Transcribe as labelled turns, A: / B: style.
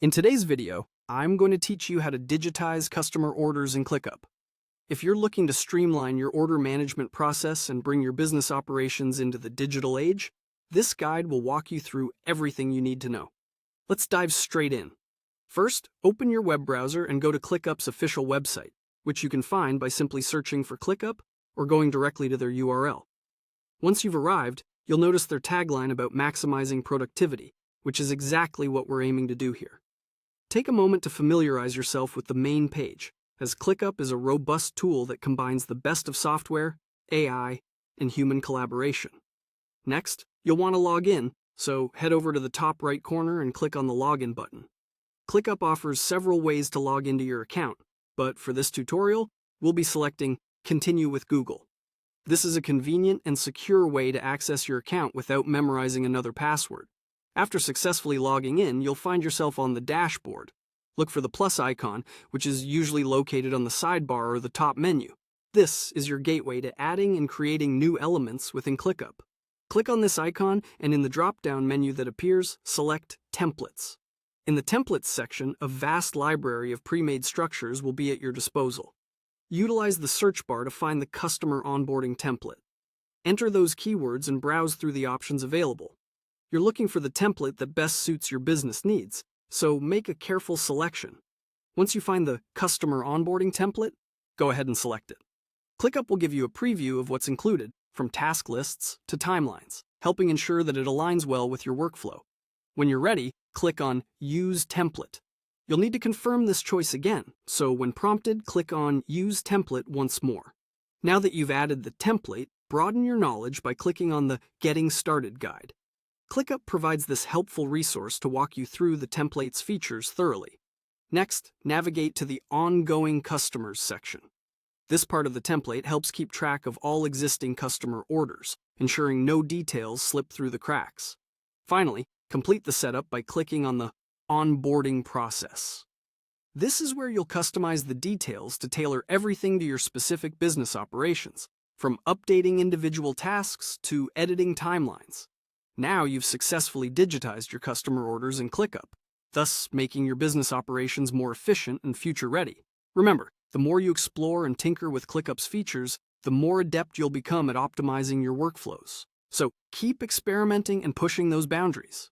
A: In today's video, I'm going to teach you how to digitize customer orders in ClickUp. If you're looking to streamline your order management process and bring your business operations into the digital age, this guide will walk you through everything you need to know. Let's dive straight in. First, open your web browser and go to ClickUp's official website, which you can find by simply searching for ClickUp or going directly to their URL. Once you've arrived, you'll notice their tagline about maximizing productivity, which is exactly what we're aiming to do here. Take a moment to familiarize yourself with the main page, as ClickUp is a robust tool that combines the best of software, AI, and human collaboration. Next, you'll want to log in, so head over to the top right corner and click on the Login button. ClickUp offers several ways to log into your account, but for this tutorial, we'll be selecting Continue with Google. This is a convenient and secure way to access your account without memorizing another password. After successfully logging in, you'll find yourself on the dashboard. Look for the plus icon, which is usually located on the sidebar or the top menu. This is your gateway to adding and creating new elements within ClickUp. Click on this icon, and in the drop-down menu that appears, select Templates. In the Templates section, a vast library of pre-made structures will be at your disposal. Utilize the search bar to find the customer onboarding template. Enter those keywords and browse through the options available. You're looking for the template that best suits your business needs, so make a careful selection. Once you find the customer onboarding template, go ahead and select it. ClickUp will give you a preview of what's included, from task lists to timelines, helping ensure that it aligns well with your workflow. When you're ready, click on Use Template. You'll need to confirm this choice again, so when prompted, click on Use Template once more. Now that you've added the template, broaden your knowledge by clicking on the Getting Started guide. ClickUp provides this helpful resource to walk you through the template's features thoroughly. Next, navigate to the Ongoing Customers section. This part of the template helps keep track of all existing customer orders, ensuring no details slip through the cracks. Finally, complete the setup by clicking on the Onboarding process. This is where you'll customize the details to tailor everything to your specific business operations, from updating individual tasks to editing timelines. Now you've successfully digitized your customer orders in ClickUp, thus making your business operations more efficient and future-ready. Remember, the more you explore and tinker with ClickUp's features, the more adept you'll become at optimizing your workflows. So keep experimenting and pushing those boundaries.